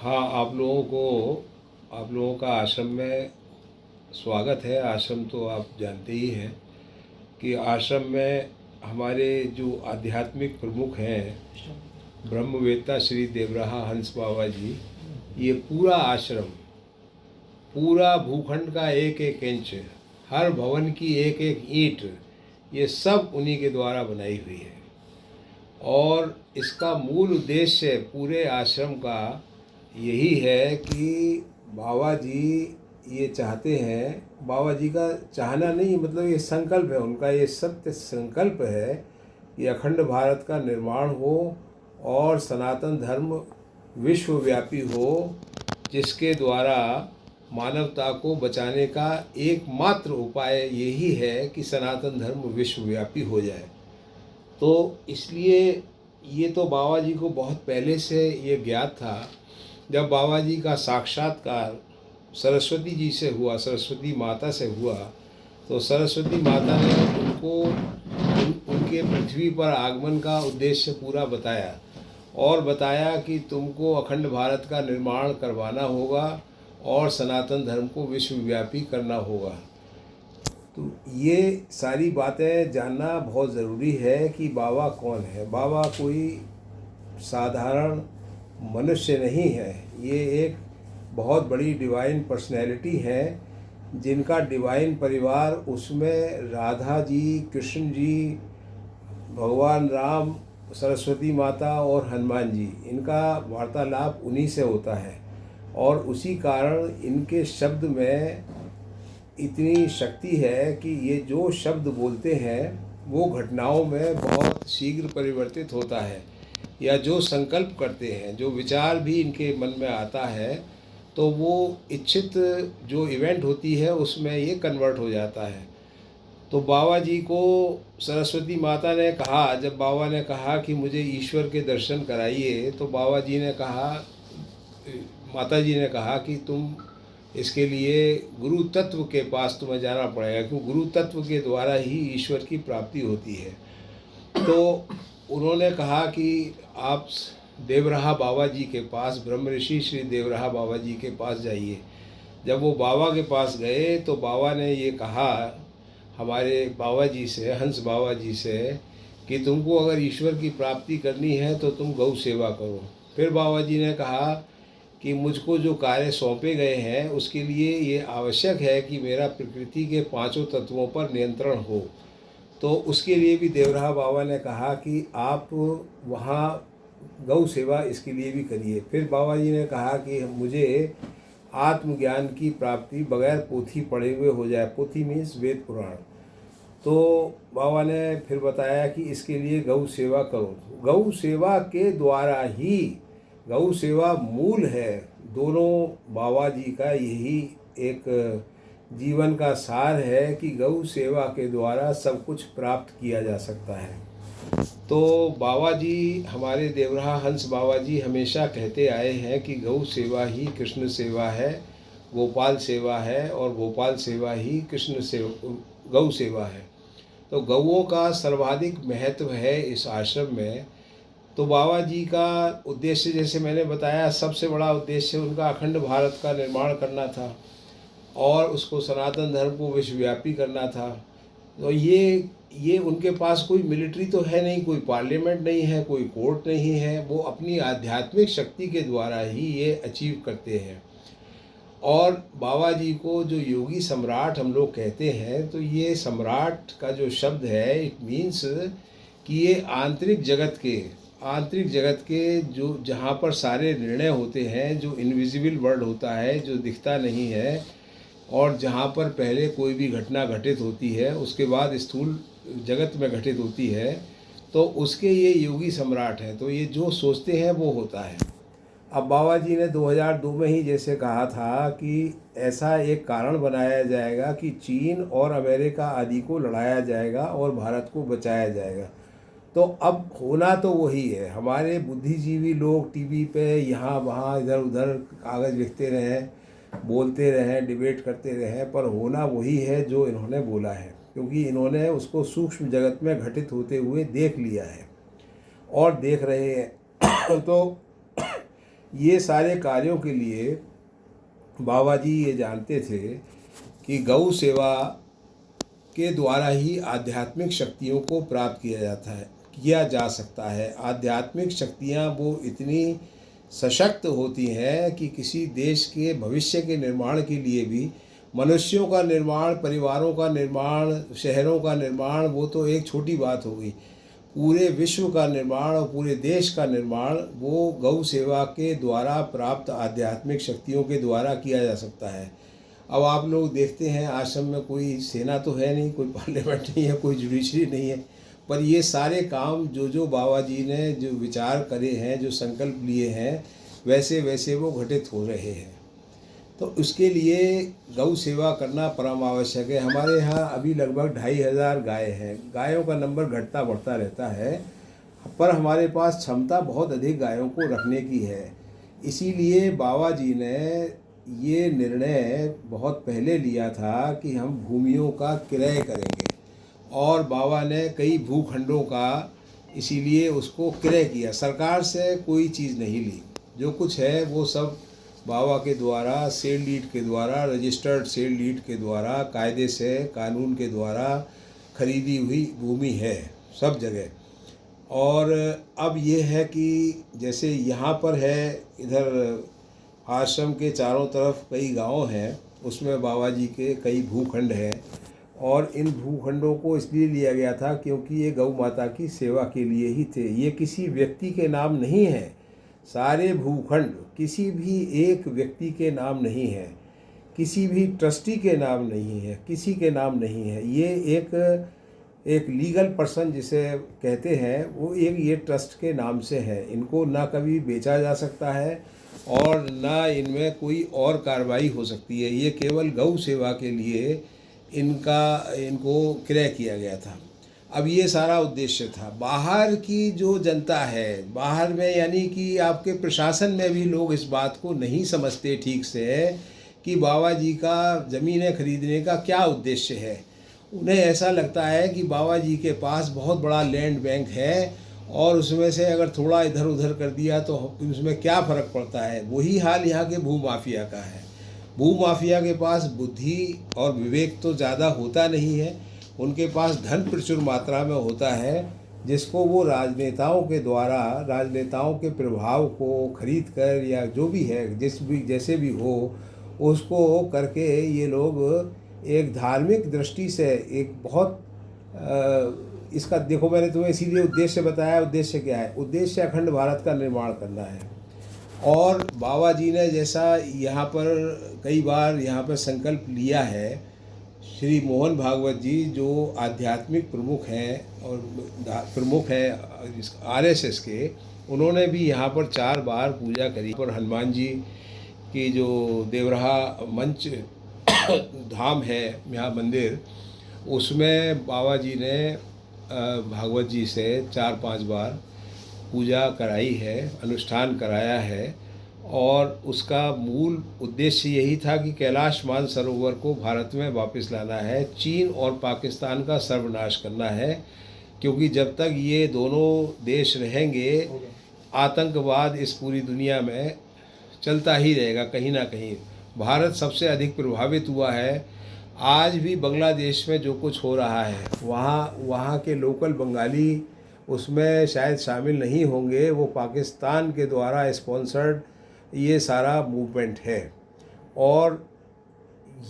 हाँ, आप लोगों का आश्रम में स्वागत है। आश्रम तो आप जानते ही हैं कि आश्रम में हमारे जो आध्यात्मिक प्रमुख हैं, ब्रह्मवेत्ता श्री देवराहा हंस बाबा जी, ये पूरा आश्रम, पूरा भूखंड का एक एक इंच, हर भवन की एक एक ईंट, ये सब उन्हीं के द्वारा बनाई हुई है। और इसका मूल उद्देश्य पूरे आश्रम का यही है कि बाबा जी ये चाहते हैं, बाबा जी का चाहना नहीं, मतलब ये संकल्प है उनका, ये सत्य संकल्प है कि अखंड भारत का निर्माण हो और सनातन धर्म विश्वव्यापी हो, जिसके द्वारा मानवता को बचाने का एकमात्र उपाय यही है कि सनातन धर्म विश्वव्यापी हो जाए। तो इसलिए ये तो बाबा जी को बहुत पहले से ये ज्ञात था। जब बाबा जी का साक्षात्कार सरस्वती जी से हुआ, सरस्वती माता से हुआ, तो सरस्वती माता ने उनके पृथ्वी पर आगमन का उद्देश्य पूरा बताया और बताया कि तुमको अखंड भारत का निर्माण करवाना होगा और सनातन धर्म को विश्वव्यापी करना होगा। तो ये सारी बातें जानना बहुत ज़रूरी है कि बाबा कौन है। बाबा कोई साधारण मनुष्य नहीं है, ये एक बहुत बड़ी डिवाइन पर्सनैलिटी है, जिनका डिवाइन परिवार, उसमें राधा जी, कृष्ण जी, भगवान राम, सरस्वती माता और हनुमान जी, इनका वार्तालाप उन्हीं से होता है। और उसी कारण इनके शब्द में इतनी शक्ति है कि ये जो शब्द बोलते हैं वो घटनाओं में बहुत शीघ्र परिवर्तित होता है, या जो संकल्प करते हैं, जो विचार भी इनके मन में आता है, तो वो इच्छित जो इवेंट होती है उसमें ये कन्वर्ट हो जाता है। तो बाबा जी को सरस्वती माता ने कहा, जब बाबा ने कहा कि मुझे ईश्वर के दर्शन कराइए, तो बाबा जी ने कहा, माता जी ने कहा कि तुम इसके लिए गुरु तत्व के पास तुम्हें जाना पड़ेगा, क्योंकि गुरु तत्व के द्वारा ही ईश्वर की प्राप्ति होती है। तो उन्होंने कहा कि आप देवराहा बाबा जी के पास, ब्रह्म ऋषि श्री देवराहा बाबा जी के पास जाइए। जब वो बाबा के पास गए तो बाबा ने ये कहा हमारे बाबा जी से, हंस बाबा जी से, कि तुमको अगर ईश्वर की प्राप्ति करनी है तो तुम गौ सेवा करो। फिर बाबा जी ने कहा कि मुझको जो कार्य सौंपे गए हैं उसके लिए ये आवश्यक है कि मेरा प्रकृति के पांचों तत्वों पर नियंत्रण हो। तो उसके लिए भी देवराहा बाबा ने कहा कि आप वहाँ गौ सेवा इसके लिए भी करिए। फिर बाबा जी ने कहा कि मुझे आत्मज्ञान की प्राप्ति बगैर पोथी पढ़े हुए हो जाए। पोथी मीन्स वेद पुराण। तो बाबा ने फिर बताया कि इसके लिए गौ सेवा करो। गौ सेवा के द्वारा ही, गौ सेवा मूल है। दोनों बाबा जी का यही एक जीवन का सार है कि गौ सेवा के द्वारा सब कुछ प्राप्त किया जा सकता है। तो बाबा जी, हमारे देवराहा हंस बाबा जी हमेशा कहते आए हैं कि गौ सेवा ही कृष्ण सेवा है, गोपाल सेवा है, और गोपाल सेवा ही कृष्ण सेवा, गौ सेवा है। तो गौओं का सर्वाधिक महत्व है इस आश्रम में। तो बाबा जी का उद्देश्य, जैसे मैंने बताया, सबसे बड़ा उद्देश्य उनका अखंड भारत का निर्माण करना था और उसको सनातन धर्म को विश्वव्यापी करना था। तो ये उनके पास कोई मिलिट्री तो है नहीं, कोई पार्लियामेंट नहीं है, कोई कोर्ट नहीं है, वो अपनी आध्यात्मिक शक्ति के द्वारा ही ये अचीव करते हैं। और बाबा जी को जो योगी सम्राट हम लोग कहते हैं, तो ये सम्राट का जो शब्द है, इट मीन्स कि ये आंतरिक जगत के जो, जहाँ पर सारे निर्णय होते हैं, जो इनविजिबल वर्ल्ड होता है, जो दिखता नहीं है, और जहाँ पर पहले कोई भी घटना घटित होती है उसके बाद स्थूल जगत में घटित होती है, तो उसके ये योगी सम्राट हैं। तो ये जो सोचते हैं वो होता है। अब बाबा जी ने 2002 में ही जैसे कहा था कि ऐसा एक कारण बनाया जाएगा कि चीन और अमेरिका आदि को लड़ाया जाएगा और भारत को बचाया जाएगा। तो अब होना तो वही है। हमारे बुद्धिजीवी लोग टीवी पे यहाँ वहाँ इधर उधर कागज़ लिखते रहें, बोलते रहें, डिबेट करते रहें, पर होना वही है जो इन्होंने बोला है, क्योंकि इन्होंने उसको सूक्ष्म जगत में घटित होते हुए देख लिया है और देख रहे हैं। तो ये सारे कार्यों के लिए बाबा जी ये जानते थे कि गौ सेवा के द्वारा ही आध्यात्मिक शक्तियों को प्राप्त किया जा सकता है। आध्यात्मिक शक्तियाँ वो इतनी सशक्त होती हैं कि किसी देश के भविष्य के निर्माण के लिए भी, मनुष्यों का निर्माण, परिवारों का निर्माण, शहरों का निर्माण, वो तो एक छोटी बात हो गई, पूरे विश्व का निर्माण और पूरे देश का निर्माण वो गौ सेवा के द्वारा प्राप्त आध्यात्मिक शक्तियों के द्वारा किया जा सकता है। अब आप लोग देखते हैं आश्रम में कोई सेना तो है नहीं, कोई पार्लियामेंट नहीं है, कोई जुडिशरी नहीं है, पर ये सारे काम जो बाबा जी ने जो विचार करे हैं, जो संकल्प लिए हैं, वैसे वैसे वो घटित हो रहे हैं। तो उसके लिए गौ सेवा करना परम आवश्यक है। हमारे यहाँ अभी लगभग 2500 गाय हैं। गायों का नंबर घटता बढ़ता रहता है, पर हमारे पास क्षमता बहुत अधिक गायों को रखने की है। इसीलिए बाबा जी ने ये निर्णय बहुत पहले लिया था कि हम भूमियों का क्रय करेंगे, और बाबा ने कई भूखंडों का इसीलिए उसको क्रय किया। सरकार से कोई चीज़ नहीं ली, जो कुछ है वो सब बाबा के द्वारा, सेल डीड के द्वारा, रजिस्टर्ड सेल डीड के द्वारा, कायदे से, कानून के द्वारा खरीदी हुई भूमि है सब जगह। और अब ये है कि जैसे यहाँ पर है, इधर आश्रम के चारों तरफ कई गांव हैं, उसमें बाबा जी के कई भूखंड हैं, और इन भूखंडों को इसलिए लिया गया था क्योंकि ये गौ माता की सेवा के लिए ही थे। ये किसी व्यक्ति के नाम नहीं है, सारे भूखंड किसी भी एक व्यक्ति के नाम नहीं है, किसी भी ट्रस्टी के नाम नहीं है, किसी के नाम नहीं है। ये एक लीगल पर्सन जिसे कहते हैं, वो एक ये ट्रस्ट के नाम से है। इनको ना कभी बेचा जा सकता है और ना इनमें कोई और कार्रवाई हो सकती है। ये केवल गौ सेवा के लिए इनको क्रय किया गया था। अब ये सारा उद्देश्य था। बाहर की जो जनता है, बाहर में यानी कि आपके प्रशासन में भी लोग इस बात को नहीं समझते ठीक से कि बाबा जी का ज़मीनें खरीदने का क्या उद्देश्य है। उन्हें ऐसा लगता है कि बाबा जी के पास बहुत बड़ा लैंड बैंक है और उसमें से अगर थोड़ा इधर उधर कर दिया तो उसमें क्या फ़र्क पड़ता है। वही हाल यहाँ के भूमाफिया का है। भूमाफिया के पास बुद्धि और विवेक तो ज़्यादा होता नहीं है, उनके पास धन प्रचुर मात्रा में होता है, जिसको वो राजनेताओं के द्वारा, राजनेताओं के प्रभाव को खरीद कर या जो भी है, जैसे भी हो, उसको करके ये लोग एक धार्मिक दृष्टि से एक बहुत इसका देखो, मैंने तुम्हें इसीलिए उद्देश्य बताया। उद्देश्य क्या है? उद्देश्य अखंड भारत का निर्माण करना है। और बाबा जी ने जैसा यहाँ पर कई बार यहाँ पर संकल्प लिया है, श्री मोहन भागवत जी जो आध्यात्मिक प्रमुख हैं और प्रमुख हैं आरएसएस के, उन्होंने भी यहाँ पर 4 बार पूजा करी। पर हनुमान जी की जो देवराहा मंच धाम है यहाँ मंदिर, उसमें बाबा जी ने भागवत जी से 4-5 बार पूजा कराई है, अनुष्ठान कराया है। और उसका मूल उद्देश्य यही था कि कैलाश मानसरोवर को भारत में वापस लाना है, चीन और पाकिस्तान का सर्वनाश करना है। क्योंकि जब तक ये दोनों देश रहेंगे, आतंकवाद इस पूरी दुनिया में चलता ही रहेगा कहीं ना कहीं। भारत सबसे अधिक प्रभावित हुआ है। आज भी बांग्लादेश में जो कुछ हो रहा है, वहाँ के लोकल बंगाली उसमें शायद शामिल नहीं होंगे। वो पाकिस्तान के द्वारा स्पॉन्सर्ड ये सारा मूवमेंट है। और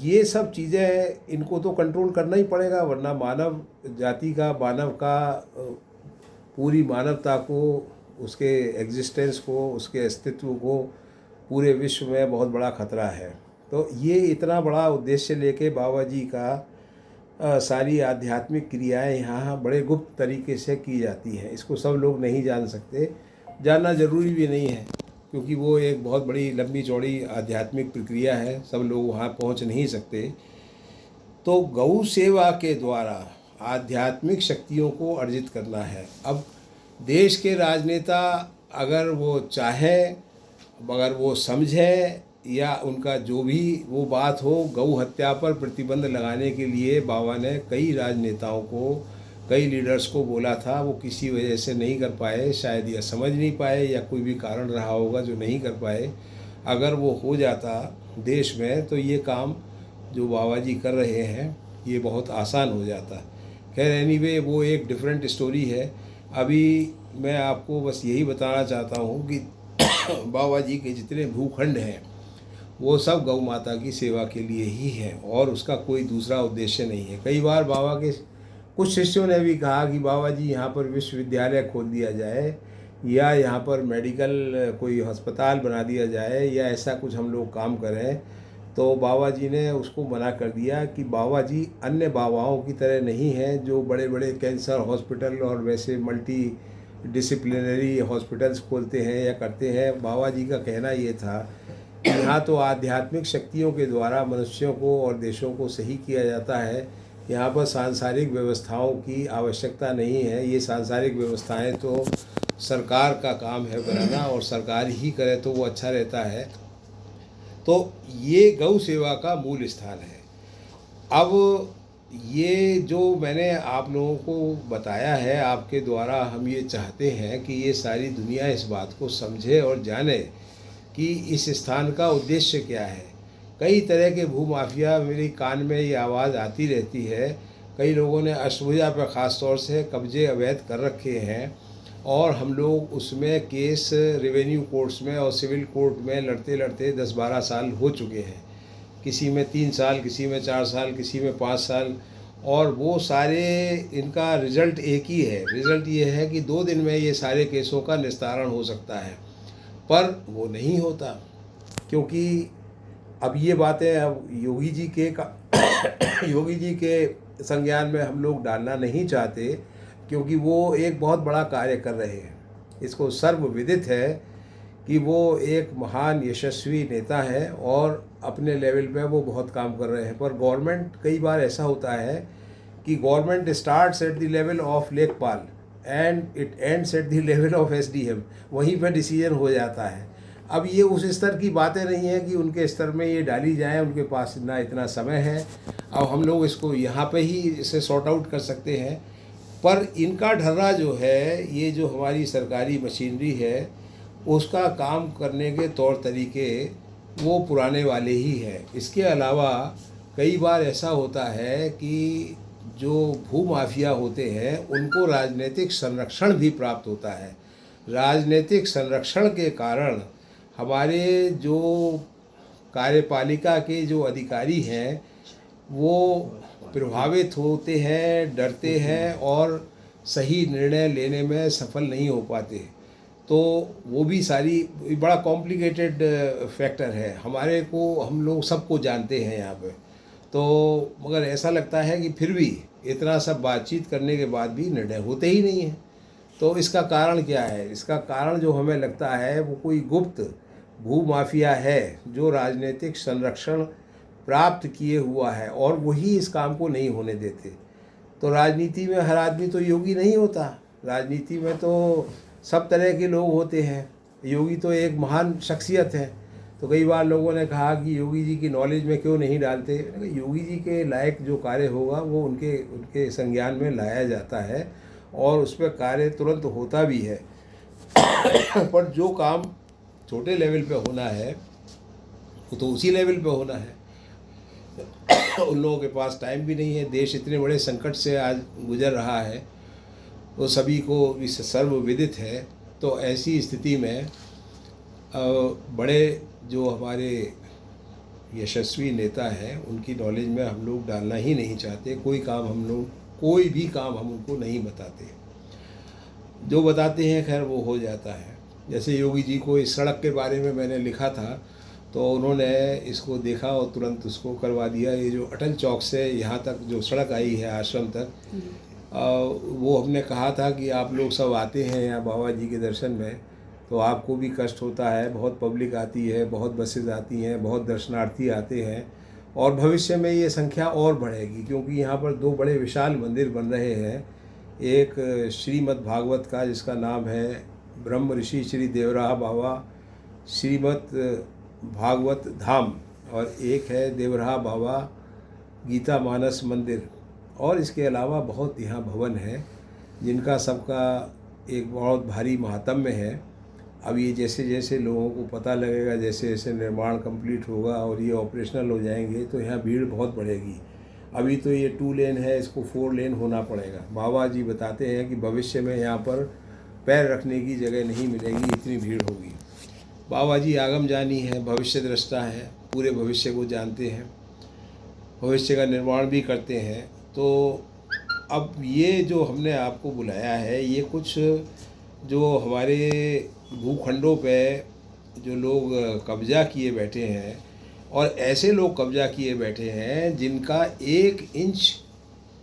ये सब चीज़ें इनको तो कंट्रोल करना ही पड़ेगा, वरना मानव जाति का, मानव का, पूरी मानवता को, उसके एग्जिस्टेंस को, उसके अस्तित्व को पूरे विश्व में बहुत बड़ा खतरा है। तो ये इतना बड़ा उद्देश्य लेके बाबा जी का सारी आध्यात्मिक क्रियाएं यहाँ बड़े गुप्त तरीके से की जाती हैं। इसको सब लोग नहीं जान सकते, जानना ज़रूरी भी नहीं है, क्योंकि वो एक बहुत बड़ी लंबी चौड़ी आध्यात्मिक प्रक्रिया है, सब लोग वहाँ पहुँच नहीं सकते। तो गौ सेवा के द्वारा आध्यात्मिक शक्तियों को अर्जित करना है। अब देश के राजनेता अगर वो चाहें, अगर वो समझें, या उनका जो भी वो बात हो, गौ हत्या पर प्रतिबंध लगाने के लिए बाबा ने कई राजनेताओं को, कई लीडर्स को बोला था, वो किसी वजह से नहीं कर पाए, शायद या समझ नहीं पाए या कोई भी कारण रहा होगा जो नहीं कर पाए। अगर वो हो जाता देश में तो ये काम जो बाबा जी कर रहे हैं ये बहुत आसान हो जाता। खैर एनीवे वो एक डिफरेंट स्टोरी है। अभी मैं आपको बस यही बताना चाहता हूँ कि बाबा जी के जितने भूखंड हैं वो सब गौ माता की सेवा के लिए ही है और उसका कोई दूसरा उद्देश्य नहीं है। कई बार बाबा के कुछ शिष्यों ने भी कहा कि बाबा जी यहाँ पर विश्वविद्यालय खोल दिया जाए या यहाँ पर मेडिकल कोई अस्पताल बना दिया जाए या ऐसा कुछ हम लोग काम करें। तो बाबा जी ने उसको मना कर दिया कि बाबा जी अन्य बाबाओं की तरह नहीं हैं जो बड़े बड़े कैंसर हॉस्पिटल और वैसे मल्टी डिसिप्लिनरी हॉस्पिटल्स खोलते हैं या करते हैं। बाबा जी का कहना ये था कि यहाँ तो आध्यात्मिक शक्तियों के द्वारा मनुष्यों को और देशों को सही किया जाता है, यहाँ पर सांसारिक व्यवस्थाओं की आवश्यकता नहीं है। ये सांसारिक व्यवस्थाएं तो सरकार का काम है बनाना और सरकार ही करे तो वो अच्छा रहता है। तो ये गौ सेवा का मूल स्थान है। अब ये जो मैंने आप लोगों को बताया है आपके द्वारा, हम ये चाहते हैं कि ये सारी दुनिया इस बात को समझे और जाने कि इस स्थान का उद्देश्य क्या है। कई तरह के भूमाफिया, मेरी कान में ये आवाज़ आती रहती है, कई लोगों ने अष्टभुजा पर ख़ास तौर से कब्जे अवैध कर रखे हैं और हम लोग उसमें केस रेवेन्यू कोर्ट्स में और सिविल कोर्ट में लड़ते लड़ते 10-12 साल हो चुके हैं। किसी में 3 साल, किसी में 4 साल, किसी में 5 साल, और वो सारे इनका रिज़ल्ट एक ही है। रिज़ल्ट ये है कि 2 दिन में ये सारे केसों का निस्तारण हो सकता है, पर वो नहीं होता क्योंकि अब ये बातें अब योगी जी के योगी जी के संज्ञान में हम लोग डालना नहीं चाहते क्योंकि वो एक बहुत बड़ा कार्य कर रहे हैं। इसको सर्वविदित है कि वो एक महान यशस्वी नेता है और अपने लेवल पे वो बहुत काम कर रहे हैं। पर गवर्नमेंट, कई बार ऐसा होता है कि government starts at the level of lekhpal and it ends at the level of SDM, वहीं पर डिसीजन हो जाता है। अब ये उस स्तर की बातें नहीं है कि उनके स्तर में ये डाली जाए, उनके पास ना इतना समय है। अब हम लोग इसको यहाँ पे ही इसे सॉर्ट आउट कर सकते हैं, पर इनका ढर्रा जो है, ये जो हमारी सरकारी मशीनरी है उसका काम करने के तौर तरीके वो पुराने वाले ही हैं। इसके अलावा कई बार ऐसा होता है कि जो भूमाफिया होते हैं उनको राजनीतिक संरक्षण भी प्राप्त होता है। राजनीतिक संरक्षण के कारण हमारे जो कार्यपालिका के जो अधिकारी हैं वो प्रभावित होते हैं, डरते हैं और सही निर्णय लेने में सफल नहीं हो पाते। तो वो भी सारी बड़ा कॉम्प्लिकेटेड फैक्टर है। हमारे को, हम लोग सबको जानते हैं यहाँ पे, तो मगर ऐसा लगता है कि फिर भी इतना सब बातचीत करने के बाद भी निर्णय होते ही नहीं है। तो इसका कारण क्या है? इसका कारण जो हमें लगता है वो कोई गुप्त भूमाफिया है जो राजनीतिक संरक्षण प्राप्त किए हुआ है और वही इस काम को नहीं होने देते। तो राजनीति में हर आदमी तो योगी नहीं होता, राजनीति में तो सब तरह के लोग होते हैं। योगी तो एक महान शख्सियत है। तो कई बार लोगों ने कहा कि योगी जी की नॉलेज में क्यों नहीं डालते। योगी जी के लायक जो कार्य होगा वो उनके संज्ञान में लाया जाता है और उस पर कार्य तुरंत होता भी है। पर जो काम छोटे लेवल पे होना है वो तो उसी लेवल पे होना है। उन लोगों के पास टाइम भी नहीं है। देश इतने बड़े संकट से आज गुजर रहा है, वो सभी को इस सर्वविदित है। तो ऐसी स्थिति में बड़े जो हमारे यशस्वी नेता हैं उनकी नॉलेज में हम लोग डालना ही नहीं चाहते। कोई भी काम हम उनको नहीं बताते। जो बताते हैं खैर वो हो जाता है। जैसे योगी जी को इस सड़क के बारे में मैंने लिखा था तो उन्होंने इसको देखा और तुरंत उसको करवा दिया। ये जो अटल चौक से यहाँ तक जो सड़क आई है आश्रम तक, वो हमने कहा था कि आप लोग सब आते हैं यहाँ बाबा जी के दर्शन में तो आपको भी कष्ट होता है। बहुत पब्लिक आती है, बहुत बसेज आती हैं, बहुत दर्शनार्थी आते हैं और भविष्य में ये संख्या और बढ़ेगी क्योंकि यहाँ पर 2 बड़े विशाल मंदिर बन रहे हैं। एक श्रीमद् भागवत का जिसका नाम है ब्रह्म ऋषि श्री देवराहा बाबा श्रीमद् भागवत धाम, और एक है देवराहा बाबा गीता मानस मंदिर। और इसके अलावा बहुत यहाँ भवन है जिनका सबका एक बहुत भारी महात्म्य है। अब ये जैसे जैसे लोगों को पता लगेगा, जैसे जैसे निर्माण कंप्लीट होगा और ये ऑपरेशनल हो जाएंगे तो यहाँ भीड़ बहुत बढ़ेगी। अभी तो ये 2 लेन है, इसको 4 लेन होना पड़ेगा। बाबा जी बताते हैं कि भविष्य में यहाँ पर पैर रखने की जगह नहीं मिलेगी, इतनी भीड़ होगी। बाबा जी आगम जानी है, भविष्य दृष्टा है, पूरे भविष्य को जानते हैं, भविष्य का निर्माण भी करते हैं। तो अब ये जो हमने आपको बुलाया है, ये कुछ जो हमारे भूखंडों पे जो लोग कब्जा किए बैठे हैं और ऐसे लोग कब्जा किए बैठे हैं जिनका 1 इंच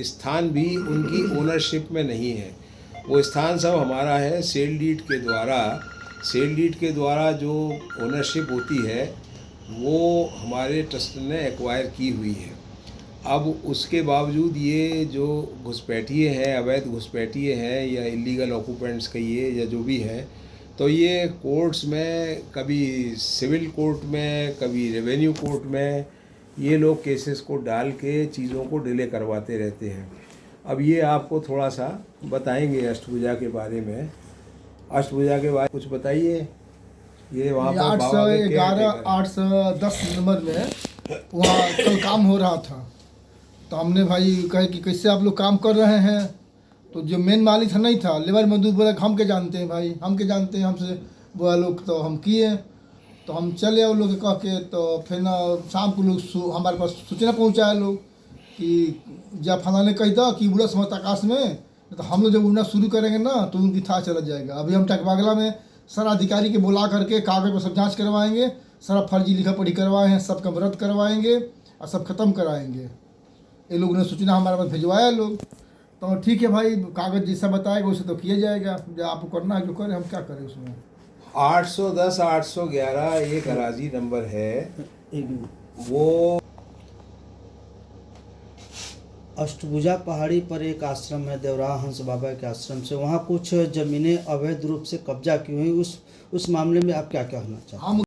स्थान भी उनकी ओनरशिप में नहीं है, वो स्थान सब हमारा है। सेल डीड के द्वारा जो ओनरशिप होती है वो हमारे ट्रस्ट ने एक्वायर की हुई है। अब उसके बावजूद ये जो घुसपैठिए हैं, अवैध घुसपैठिए हैं या इलीगल ऑक्यूपेंट्स कहिए या जो भी हैं, तो ये कोर्ट्स में, कभी सिविल कोर्ट में, कभी रेवेन्यू कोर्ट में ये लोग केसेस को डाल के चीज़ों को डिले करवाते रहते हैं। अब ये आपको थोड़ा सा बताएंगे अष्टभुजा के बारे में। अष्टभुजा के बारे में कुछ बताइए। ये वहाँ पर 811 810 नंबर में वहाँ कल काम हो रहा था, तो हमने भाई कहे कि कैसे आप लोग काम कर रहे हैं। तो जो मेन मालिक था नहीं था, लेबर मजदूर बोला हम के जानते हैं भाई, हम के जानते हैं, हमसे बोला लोग। तो हम किए, तो हम चले वो लोग कह के। तो फिर ना शाम को लोग हमारे पास सूचना पहुंचाए लोग कि जब फला ने कही था कि उड़ा समझ आकाश में, तो हम लोग जब उड़ना शुरू करेंगे ना तो उनकी था चला जाएगा। अभी हम टकबागला में सारा अधिकारी के बुला करके कागज पर सब जाँच करवाएंगे, सारा फर्जी लिखा पढ़ी करवाए हैं, सब का रद्द करवाएंगे और सब खत्म कराएंगे। ये लोग ने सूचना हमारे पास भिजवाया लोग। तो ठीक है भाई, कागज जैसा बताएगा वैसे तो किया जाएगा, जो आपको करना है जो करें, हम क्या करें उसमें। 810 811 एक अराजी नंबर है, वो अष्टभुजा पहाड़ी पर एक आश्रम है देवरा हंस बाबा के आश्रम से, वहाँ कुछ ज़मीनें अवैध रूप से कब्जा की हुई, उस मामले में आप क्या कहना चाहते हैं?